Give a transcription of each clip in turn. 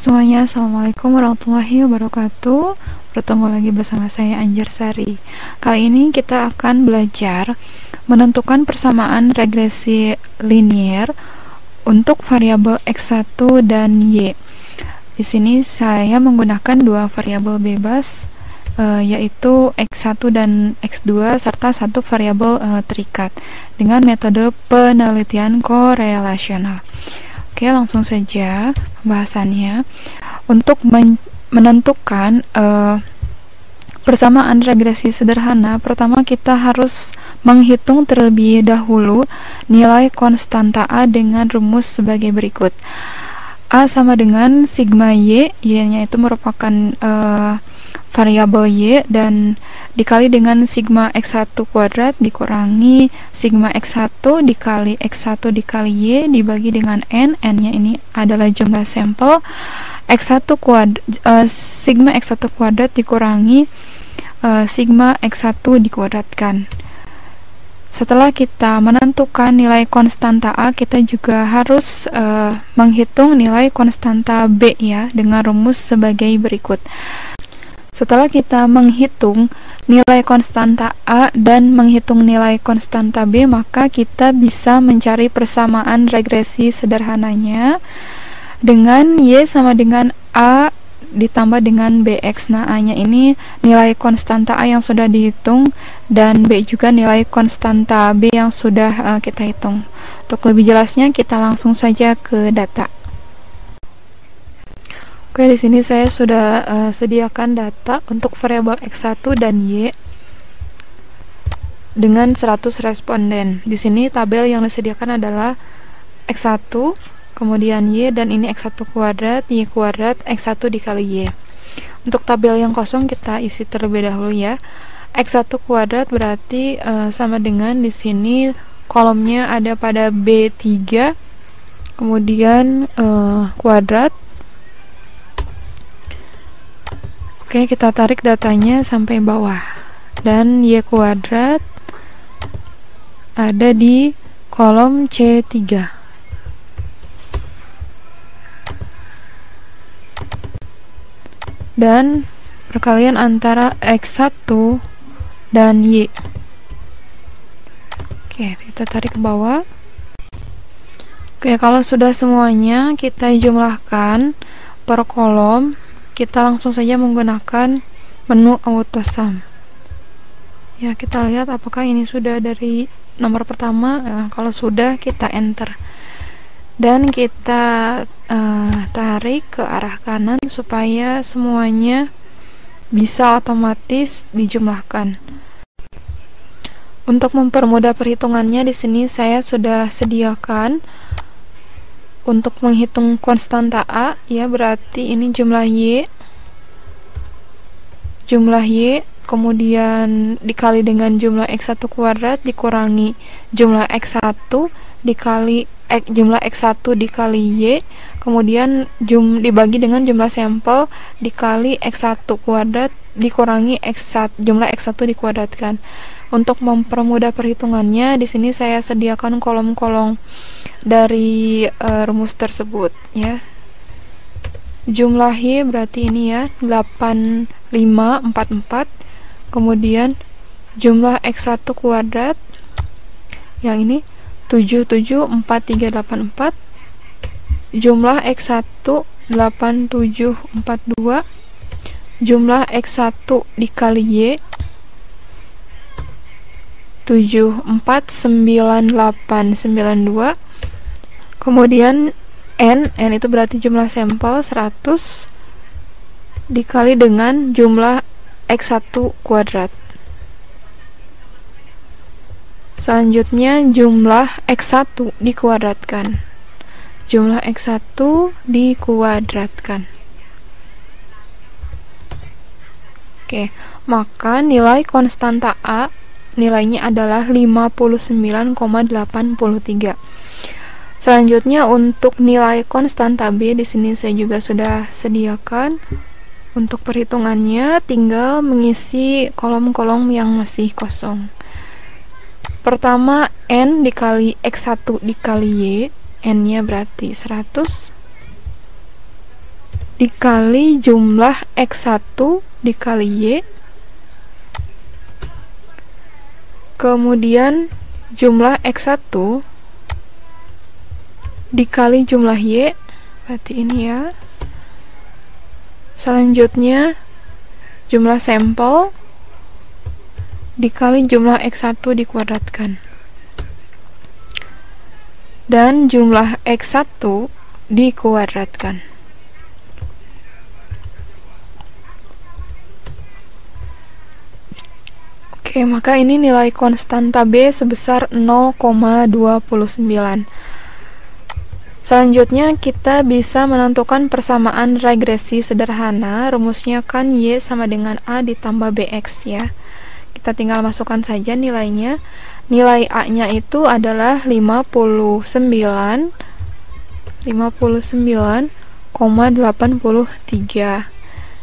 semuanya, Assalamualaikum warahmatullahi wabarakatuh. Bertemu lagi bersama saya Anjar Sari. Kali ini kita akan belajar menentukan persamaan regresi linier untuk variabel X1 dan Y. Di sini saya menggunakan dua variabel bebas, yaitu X1 dan X2 serta satu variabel terikat dengan metode penelitian korelasional. Oke, langsung saja pembahasannya. Untuk menentukan persamaan regresi sederhana, pertama kita harus menghitung terlebih dahulu nilai konstanta A dengan rumus sebagai berikut. A sama dengan sigma Y, Y-nya itu merupakan variabel Y, dan dikali dengan sigma X1 kuadrat dikurangi sigma X1 dikali X1 dikali Y dibagi dengan N. N-nya ini adalah jumlah sampel. Sigma X1 kuadrat dikurangi sigma X1 dikuadratkan. Setelah kita menentukan nilai konstanta A, kita juga harus menghitung nilai konstanta B ya, dengan rumus sebagai berikut. Setelah kita menghitung nilai konstanta A dan menghitung nilai konstanta B, maka kita bisa mencari persamaan regresi sederhananya dengan Y sama dengan A ditambah dengan BX. Nah, A-nya ini nilai konstanta A yang sudah dihitung, dan B juga nilai konstanta B yang sudah kita hitung. Untuk lebih jelasnya, kita langsung saja ke data. Oke, di sini saya sudah sediakan data untuk variabel X1 dan Y dengan 100 responden. Di sini tabel yang disediakan adalah X1, kemudian Y, dan ini X1 kuadrat, Y kuadrat, X1 dikali Y. Untuk tabel yang kosong kita isi terlebih dahulu ya. X1 kuadrat berarti sama dengan di sini kolomnya ada pada B3, kemudian kuadrat. Oke, kita tarik datanya sampai bawah, dan Y kuadrat ada di kolom C3. Dan perkalian antara X1 dan Y. Oke, kita tarik ke bawah. Oke, kalau sudah semuanya kita jumlahkan per kolom, kita langsung saja menggunakan menu AutoSum. Ya, kita lihat apakah ini sudah dari nomor pertama. Kalau sudah, kita enter. Dan kita tarik ke arah kanan supaya semuanya bisa otomatis dijumlahkan. Untuk mempermudah perhitungannya, di sini saya sudah sediakan untuk menghitung konstanta A, ya, berarti ini jumlah Y, kemudian dikali dengan jumlah X1 kuadrat dikurangi jumlah X1 dikali jumlah X1 dikali Y, kemudian dibagi dengan jumlah sampel dikali X1 kuadrat dikurangi jumlah X1 dikuadratkan. Untuk mempermudah perhitungannya, di sini saya sediakan kolom-kolom dari rumus tersebut ya. Jumlah Y berarti ini ya, 8544. Kemudian jumlah X1 kuadrat yang ini 774384. Jumlah X1 8742. Jumlah X1 dikali Y 749892. Kemudian N itu berarti jumlah sampel 100 dikali dengan jumlah X1 kuadrat. Selanjutnya jumlah X1 dikuadratkan. Jumlah X1 dikuadratkan. Oke, maka nilai konstanta A nilainya adalah 59,83. Selanjutnya untuk nilai konstanta B, di sini saya juga sudah sediakan. Untuk perhitungannya tinggal mengisi kolom-kolom yang masih kosong. Pertama, N dikali X1 dikali Y, N-nya berarti 100. dikali jumlah X1 dikali Y, kemudian jumlah X1 dikali jumlah Y, berarti ini ya. Selanjutnya jumlah sampel dikali jumlah X1 dikuadratkan, dan jumlah X1 dikuadratkan. Oke, maka ini nilai konstanta B sebesar 0,29. Selanjutnya kita bisa menentukan persamaan regresi sederhana. Rumusnya kan Y sama dengan A ditambah BX ya. Kita tinggal masukkan saja nilainya. Nilai A-nya itu adalah 59,83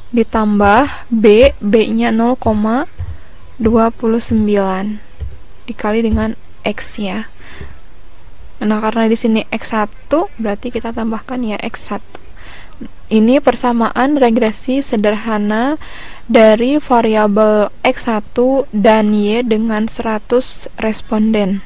ditambah B-nya 0,29 dikali dengan X ya. Nah, karena di sini X1 berarti kita tambahkan ya X1. Ini persamaan regresi sederhana dari variabel X1 dan Y dengan 100 responden.